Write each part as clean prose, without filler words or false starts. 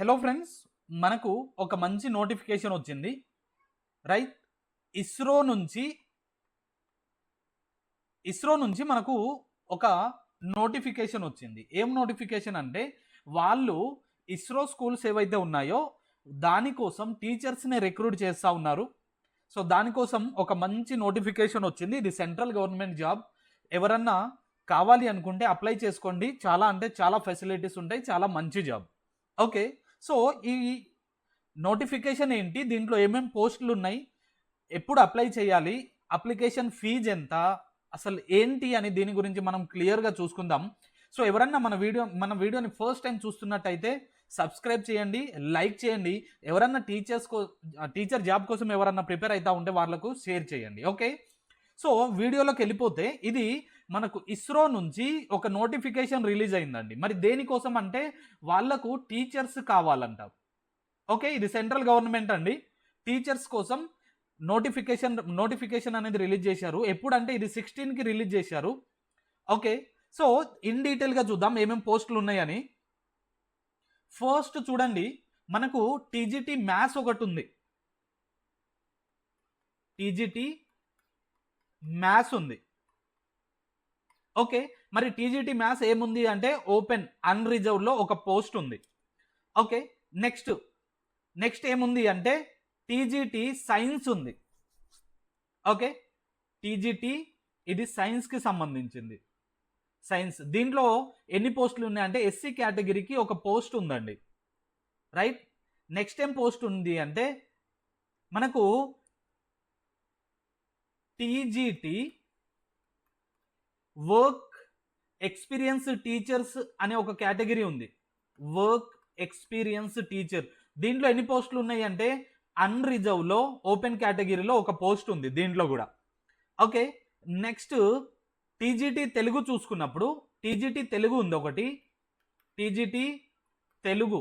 Hello friends, మనకు ఒక మంచి నోటిఫికేషన్ వచ్చింది. రైట్, ఇస్రో నుంచి మనకు ఒక నోటిఫికేషన్ వచ్చింది. ఏం నోటిఫికేషన్ అంటే వాళ్ళు ఇస్రో స్కూల్స్ ఏవైతే ఉన్నాయో దానికోసం టీచర్స్ని రిక్రూట్ చేస్తూ ఉన్నారు. సో దానికోసం ఒక మంచి నోటిఫికేషన్ వచ్చింది. ఇది సెంట్రల్ గవర్నమెంట్ జాబ్. ఎవరన్నా కావాలి అనుకుంటే అప్లై చేసుకోండి. చాలా అంటే చాలా ఫెసిలిటీస్ ఉంటాయి, చాలా మంచి జాబ్. ఓకే, సో ఈ నోటిఫికేషన్ ఏంటి, దీంట్లో ఏమేమి పోస్టులు ఉన్నాయి, ఎప్పుడు అప్లై చేయాలి, అప్లికేషన్ ఫీజు ఎంత, అసలు ఏంటి అని దీని గురించి మనం క్లియర్గా చూసుకుందాం. సో ఎవరన్నా మన వీడియోని ఫస్ట్ టైం చూస్తున్నట్టయితే సబ్స్క్రైబ్ చేయండి, లైక్ చేయండి. ఎవరన్నా టీచర్ జాబ్ కోసం ఎవరన్నా ప్రిపేర్ అవుతా ఉంటే వాళ్ళకు షేర్ చేయండి. ఓకే, సో వీడియోలోకి వెళ్ళిపోతే ఇది మనకు ఇస్రో నుంచి ఒక నోటిఫికేషన్ రిలీజ్ అయిందండి. మరి దేనికోసం అంటే వాళ్లకు టీచర్స్ కావాలంట. ఓకే, ఇది సెంట్రల్ గవర్నమెంట్ అండి. టీచర్స్ కోసం నోటిఫికేషన్ అనేది రిలీజ్ చేశారు. ఎప్పుడంటే ఇది 16కి రిలీజ్ చేశారు. ఓకే, సో ఇన్ డీటెయిల్గా చూద్దాం ఏమేమి పోస్టులు ఉన్నాయని. ఫస్ట్ చూడండి, మనకు టీజీటీ మ్యాథ్స్ ఒకటి ఉంది. టీజీటీ మ్యాథ్స్ ఉంది. ఓకే, మరి టీజీటీ మ్యాథ్స్ ఏముంది అంటే ఓపెన్ అన్రిజర్వ్డ్లో ఒక పోస్ట్ ఉంది. ఓకే, నెక్స్ట్ ఏముంది అంటే టీజీటీ సైన్స్ ఉంది. ఓకే, టీజీటీ ఇది సైన్స్కి సంబంధించింది. సైన్స్ దీంట్లో ఎన్ని పోస్టులు ఉన్నాయంటే ఎస్సీ కేటగిరీకి ఒక పోస్ట్ ఉందండి. రైట్, నెక్స్ట్ ఏం పోస్ట్ ఉంది అంటే మనకు టీజీటీ వర్క్ ఎక్స్పీరియన్స్ టీచర్స్ అనే ఒక కేటగిరీ ఉంది. వర్క్ ఎక్స్పీరియన్స్ టీచర్ దీంట్లో ఎన్ని పోస్టులు ఉన్నాయి అంటే అన్రిజర్వ్లో ఓపెన్ కేటగిరీలో ఒక పోస్ట్ ఉంది దీంట్లో కూడా. ఓకే, నెక్స్ట్ టీజీటీ తెలుగు చూసుకున్నప్పుడు టీజీటీ తెలుగు ఉంది ఒకటి. టీజీటీ తెలుగు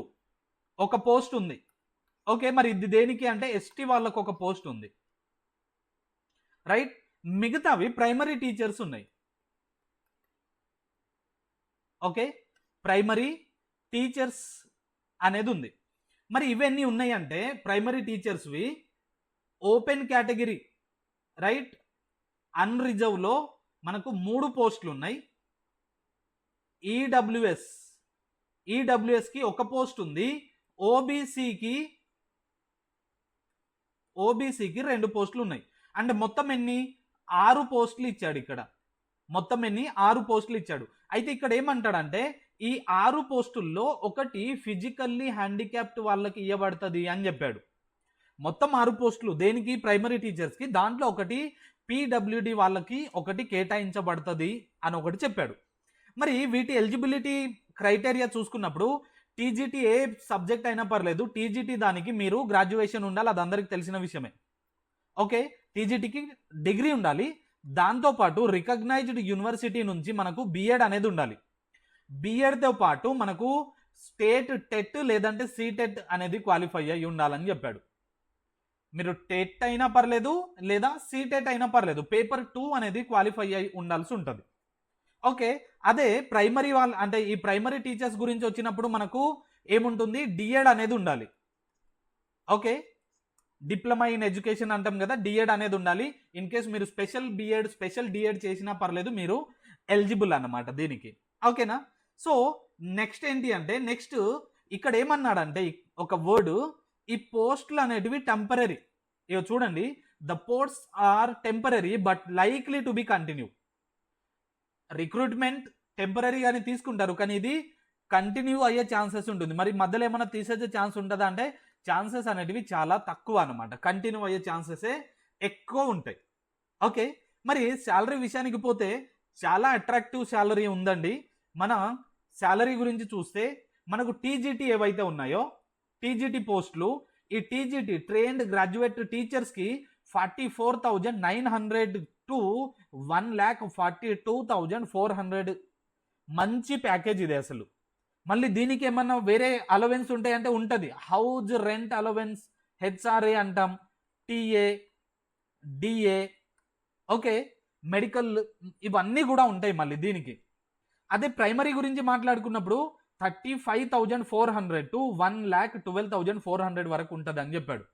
ఒక పోస్ట్ ఉంది. ఓకే, మరి ఇది దేనికి అంటే ఎస్టీ వాళ్ళకు ఒక పోస్ట్ ఉంది. రైట్, మిగతావి ప్రైమరీ టీచర్స్ ఉన్నాయి. ఓకే, ప్రైమరీ టీచర్స్ అనేది ఉంది. మరి ఇవన్నీ ఉన్నాయంటే ప్రైమరీ టీచర్స్వి ఓపెన్ కేటగిరీ. రైట్, అన్రిజర్వ్లో మనకు 3 పోస్టులు ఉన్నాయి. ఈడబ్ల్యూఎస్కి ఒక పోస్ట్ ఉంది. ఓబీసీకి 2 పోస్టులు ఉన్నాయి. అంటే మొత్తం ఎన్ని 6 పోస్టులు ఇచ్చాడు. ఇక్కడ మొత్తం ఎన్ని 6 పోస్టులు ఇచ్చాడు. అయితే ఇక్కడ ఏమంటాడంటే ఈ 6 పోస్టుల్లో ఒకటి ఫిజికల్లీ హ్యాండిక్యాప్డ్ వాళ్ళకి ఇవ్వబడుతుంది అని చెప్పాడు. మొత్తం 6 పోస్టులు దేనికి ప్రైమరీ టీచర్స్కి, దాంట్లో ఒకటి పీడబ్ల్యూడి వాళ్ళకి ఒకటి కేటాయించబడుతుంది అని ఒకటి చెప్పాడు. మరి వీటి ఎలిజిబిలిటీ క్రైటీరియా చూసుకున్నప్పుడు టీజీటీ ఏ సబ్జెక్ట్ అయినా పర్లేదు, టీజీటీ దానికి మీరు గ్రాడ్యుయేషన్ ఉండాలి, అది అందరికి తెలిసిన విషయమే. ఓకే, టీజీటీకి డిగ్రీ ఉండాలి. దాంతోపాటు రికగ్నైజ్డ్ యూనివర్సిటీ నుంచి మనకు బిఎడ్ అనేది ఉండాలి. బిఎడ్తో పాటు మనకు స్టేట్ టెట్ లేదంటే సీటెట్ అనేది క్వాలిఫై అయ్యి ఉండాలని చెప్పాడు. మీరు టెట్ అయినా పర్లేదు లేదా సీటెట్ అయినా పర్లేదు, పేపర్ 2 అనేది క్వాలిఫై అయి ఉండాల్సి ఉంటుంది. ఓకే, అదే ప్రైమరీ అంటే ఈ ప్రైమరీ టీచర్స్ గురించి వచ్చినప్పుడు మనకు ఏముంటుంది, డిఎడ్ అనేది ఉండాలి. ఓకే, డిప్లొమా ఇన్ ఎడ్యుకేషన్ అంటాం కదా, డిఎడ్ అనేది ఉండాలి. ఇన్ కేస్ మీరు స్పెషల్ డిఎడ్ చేసినా పర్లేదు, మీరు ఎలిజిబుల్ అన్నమాట దీనికి. ఓకేనా, సో నెక్స్ట్ ఏంటి అంటే నెక్స్ట్ ఇక్కడ ఏమన్నాడంటే ఒక వర్డ్, ఈ పోస్టులు అనేటివి టెంపరీ. ఇక చూడండి, the posts are temporary but likely to be continue. Recruitment temporary అని తీసుకుంటారు, కానీ ఇది కంటిన్యూ అయ్యే ఛాన్సెస్ ఉంటుంది. మరి మధ్యలో ఏమైనా తీసేసే ఛాన్స్ ఉంటుందా అంటే ఛాన్సెస్ అనేటివి చాలా తక్కువ అనమాట. కంటిన్యూ అయ్యే ఛాన్సెసే ఎక్కువ ఉంటాయి. ఓకే, మరి శాలరీ విషయానికి పోతే చాలా అట్రాక్టివ్ శాలరీ ఉందండి. మన శాలరీ గురించి చూస్తే మనకు టీజీటీ ఏవైతే ఉన్నాయో టీజీటీ పోస్టులు, ఈ టీజీటీ ట్రైన్డ్ గ్రాడ్యుయేట్ టీచర్స్కి 44,900 టు 1,42,400 మంచి ప్యాకేజ్ ఇది అసలు. మళ్ళీ దీనికి ఏమన్నా వేరే అలవెన్స్ ఉంటాయంటే ఉంటుంది. హౌస్ రెంట్ అలవెన్స్, హెచ్ఆర్ఏ అంటాం, టీఏ, డిఏ, ఓకే, మెడికల్, ఇవన్నీ కూడా ఉంటాయి మళ్ళీ దీనికి. అదే ప్రైమరీ గురించి మాట్లాడుకున్నప్పుడు 35,400 to 1,12,400 వరకు ఉంటుంది అని చెప్పాడు.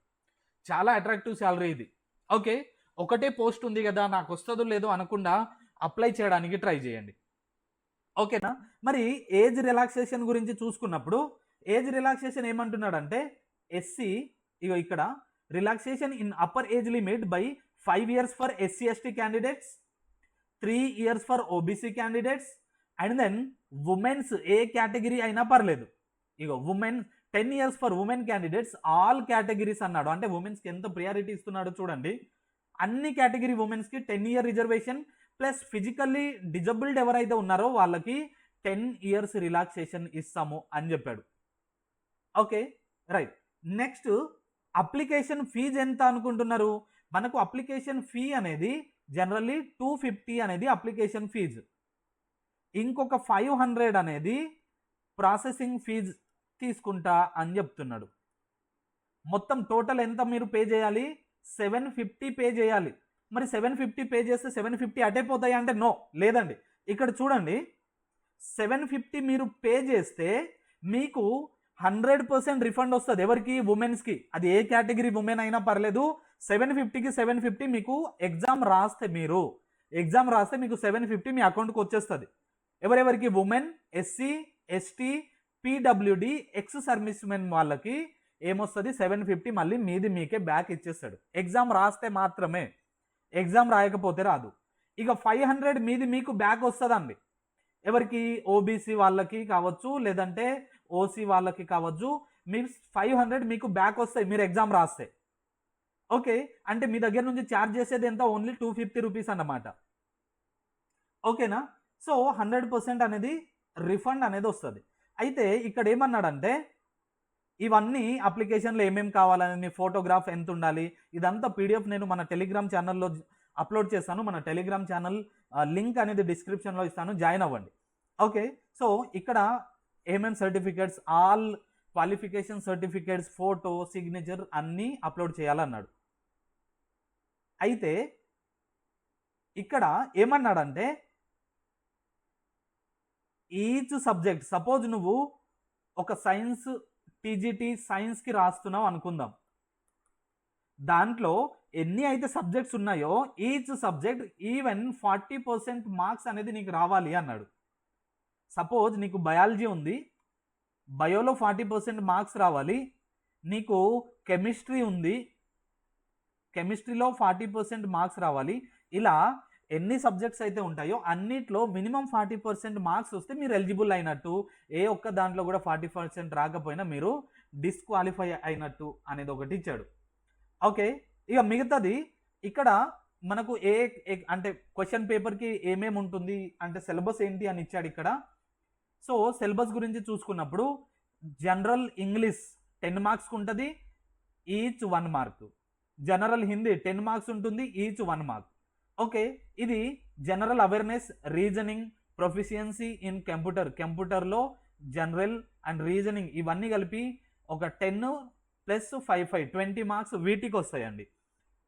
చాలా అట్రాక్టివ్ శాలరీ ఇది. ఓకే, ఒకటే పోస్ట్ ఉంది కదా, నాకు వస్తుందో లేదో అనకుండా అప్లై చేయడానికి ట్రై చేయండి. ఓకేనా. మరి ఏజ్ రిలాక్సేషన్ గురించి చూసుకున్నప్పుడు ఏజ్ రిలాక్సేషన్ ఏమంటున్నాడంటే ఎస్సీ, ఇగో ఇక్కడ relaxation in upper age limit by 5 years for SC ST candidates, 3 years for OBC candidates, and then womens ఏ కేటగిరీ అయినా పర్లేదు. ఇగో women 10 years for women candidates all categories అన్నాడు. అంటే ఉమెన్స్కి ఎంత ప్రియారిటీ ఇస్తున్నాడో చూడండి. అన్ని కేటగిరీ ఉమెన్స్కి 10 year reservation plus physically disabled ఎవరైతే ఉన్నారో వాళ్ళకి 10 years రిలాక్సేషన్ ఇస్తాము అని చెప్పాడు. Okay, right. Next application fee ఎంత అనుకుంటున్నారు? మనకు అప్లికేషన్ ఫీ అనేది జనరల్లీ 250 అనేది అప్లికేషన్ ఫీజు, ఇంకొక 500 అనేది ప్రాసెసింగ్ ఫీజు తీసుకుంటా అని చెప్తున్నాడు. మొత్తం టోటల్ ఎంత మీరు పే చేయాలి? 750 పే చేయాలి. మరి 750 పే చేస్తే 750 అటే పోతాయి అంటే నో, లేదండి. ఇక్కడ చూడండి, 750 మీరు పే చేస్తే మీకు 100% రిఫండ్ వస్తుంది. ఎవరికి? ఉమెన్స్కి. అది ఏ కేటగిరీ ఉమెన్ అయినా పర్లేదు. 750కి 750 మీకు ఎగ్జామ్ రాస్తే మీకు 750 మీ అకౌంట్కి వచ్చేస్తుంది. ఎవరెవరికి? Women, SC, ST, PWD, ex service men వాళ్ళకి ఏమొస్తుంది? 750 మళ్ళీ మీది మీకే బ్యాక్ ఇచ్చేస్తాడు. ఎగ్జామ్ రాస్తే మాత్రమే, ఎగ్జామ్ రాయకపోతే రాదు. ఇక 500 మీది మీకు బ్యాక్ వస్తుందండి. ఎవరికి? ఓబీసీ వాళ్ళకి కావచ్చు, లేదంటే ఓసీ వాళ్ళకి కావచ్చు. మీరు 500 మీకు బ్యాక్ వస్తాయి మీరు ఎగ్జామ్ రాస్తే. ఓకే, అంటే మీ దగ్గర నుంచి ఛార్జ్ చేసేది ఎంత? ఓన్లీ 250 రూపీస్ అన్నమాట. ఓకేనా. సో 100% అనేది రిఫండ్ అనేది వస్తుంది. అయితే ఇక్కడ ఏమన్నాడంటే ఇవన్నీ అప్లికేషన్లో ఏమేమి కావాలని, ఫోటోగ్రాఫ్ ఎంత ఉండాలి, ఇదంతా పీడిఎఫ్ నేను మన టెలిగ్రామ్ ఛానల్లో అప్లోడ్ చేస్తాను. మన టెలిగ్రామ్ ఛానల్ లింక్ అనేది డిస్క్రిప్షన్లో ఇస్తాను, జాయిన్ అవ్వండి. ఓకే, సో ఇక్కడ ఏమేమి certificates, all qualification certificates, photo, signature అన్నీ అప్లోడ్ చేయాలన్నాడు. అయితే ఇక్కడ ఏమన్నాడంటే ఈచ్ సబ్జెక్ట్, సపోజ్ నువ్వు ఒక సైన్స్ టీజీటీ సైన్స్కి రాస్తున్నావు అనుకుందాం. దాంట్లో ఎన్ని అయితే సబ్జెక్ట్స్ ఉన్నాయో ఈచ్ సబ్జెక్ట్ ఈవెన్ 40% మార్క్స్ అనేది నీకు రావాలి అన్నాడు. సపోజ్ నీకు బయాలజీ ఉంది, బయోలో 40% మార్క్స్ రావాలి. నీకు కెమిస్ట్రీ ఉంది, కెమిస్ట్రీలో 40% మార్క్స్ రావాలి. ఇలా ఎన్ని సబ్జెక్ట్స్ అయితే ఉంటాయో అన్నిట్లో మినిమం 40% మార్క్స్ వస్తే మీరు ఎలిజిబుల్ అయినట్టు. ఏ ఒక్క దాంట్లో కూడా 40% రాకపోయినా మీరు డిస్క్వాలిఫై అయినట్టు అనేది ఒకటి ఇచ్చాడు. ఓకే, ఇక మిగతాది ఇక్కడ మనకు అంటే క్వశ్చన్ పేపర్కి ఏమేమి ఉంటుంది అంటే సిలబస్ ఏంటి అని ఇచ్చాడు ఇక్కడ. సో సిలబస్ గురించి చూసుకున్నప్పుడు జనరల్ ఇంగ్లీష్ 10 మార్క్స్కి ఉంటుంది, each 1 mark. General Hindi 10 marks ఉంటుంది, ఈచ్ 1 మార్క్. ఓకే, ఇది general awareness, reasoning, proficiency in కంప్యూటర్లో జనరల్ అండ్ రీజనింగ్ ఇవన్నీ కలిపి ఒక 10 + 5 20 మార్క్స్ వీటికి వస్తాయండి.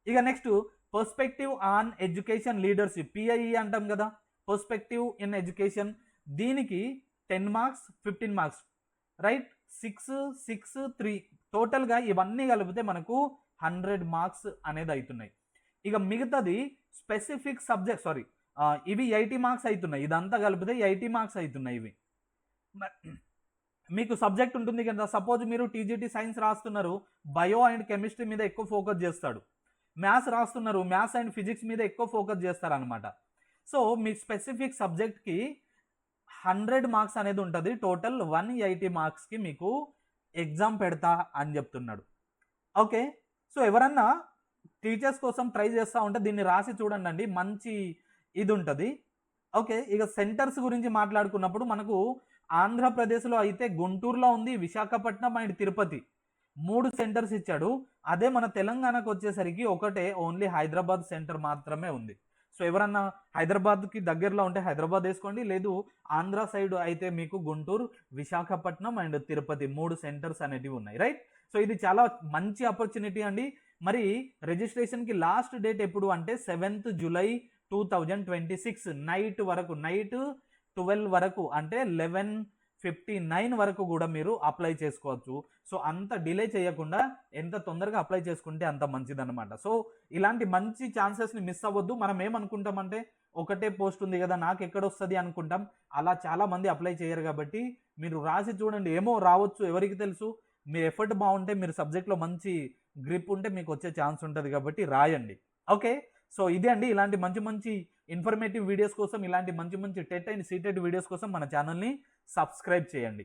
ఇక next perspective on education leadership, PIE అంటాం కదా, పర్స్పెక్టివ్ ఇన్ ఎడ్యుకేషన్, దీనికి 10 మార్క్స్ 15 మార్క్స్, రైట్. 6 6 3 టోటల్గా ఇవన్నీ కలిపితే మనకు 100 మార్క్స్ అనేది అవుతున్నాయి. ఇక మిగతాది స్పెసిఫిక్ సబ్జెక్ట్, ఇవి 80 మార్క్స్ అవుతున్నాయి. ఇదంతా కలిపితే 80 మార్క్స్ అవుతున్నాయి. ఇవి మీకు సబ్జెక్ట్ ఉంటుంది కదా, సపోజ్ మీరు టీజీటీ సైన్స్ రాస్తున్నారు, బయో అండ్ కెమిస్ట్రీ మీద ఎక్కువ ఫోకస్ చేస్తాడు. మ్యాథ్స్ రాస్తున్నారు, మ్యాథ్స్ అండ్ ఫిజిక్స్ మీద ఎక్కువ ఫోకస్ చేస్తారు అనమాట. సో మీ స్పెసిఫిక్ సబ్జెక్ట్కి 100 మార్క్స్ అనేది ఉంటుంది. టోటల్ 180 మార్క్స్కి మీకు ఎగ్జామ్ పెడతా అని చెప్తున్నాడు. ఓకే, సో ఎవరన్నా టీచర్స్ కోసం ట్రై చేస్తూ ఉంటే దీన్ని రాసి చూడండి, మంచి ఇది ఉంటుంది. ఓకే, ఇక సెంటర్స్ గురించి మాట్లాడుకున్నప్పుడు మనకు ఆంధ్రప్రదేశ్లో అయితే గుంటూరులో ఉంది, విశాఖపట్నం అండ్ తిరుపతి 3 సెంటర్స్ ఇచ్చాడు. అదే మన తెలంగాణకు వచ్చేసరికి ఒకటే, ఓన్లీ హైదరాబాద్ సెంటర్ మాత్రమే ఉంది. సో ఎవరన్నా హైదరాబాద్కి దగ్గరలో ఉంటే హైదరాబాద్ వేసుకోండి, లేదు ఆంధ్ర సైడ్ అయితే మీకు గుంటూరు, విశాఖపట్నం అండ్ తిరుపతి 3 సెంటర్స్ అనేటివి ఉన్నాయి, రైట్. సో ఇది చాలా మంచి ఆపర్చునిటీ అండి. మరి రిజిస్ట్రేషన్కి లాస్ట్ డేట్ ఎప్పుడు అంటే 7th July 2026 నైట్ 12 వరకు, అంటే 11 59 వరకు కూడా మీరు అప్లై చేసుకోవచ్చు. సో అంత డిలే చేయకుండా ఎంత తొందరగా అప్లై చేసుకుంటే అంత మంచిదన్నమాట. సో ఇలాంటి మంచి ఛాన్సెస్ని మిస్ అవ్వద్దు. మనం ఏమనుకుంటామంటే ఒకటే పోస్ట్ ఉంది కదా నాకు ఎక్కడొస్తుంది అనుకుంటాం. అలా చాలా మంది అప్లై చేయరు కాబట్టి మీరు రాసి చూడండి, ఏమో రావచ్చు, ఎవరికి తెలుసు. మీ ఎఫర్ట్ బాగుంటే, మీరు సబ్జెక్ట్లో మంచి గ్రిప్ ఉంటే మీకు వచ్చే ఛాన్స్ ఉంటుంది కాబట్టి రాయండి. ఓకే, సో ఇదే అండి. ఇలాంటి మంచి మంచి ఇన్ఫర్మేటివ్ వీడియోస్ కోసం, ఇలాంటి మంచి మంచి టెట్ అండ్ సీటెట్ వీడియోస్ కోసం మన ఛానల్ని సబ్స్క్రైబ్ చేయండి.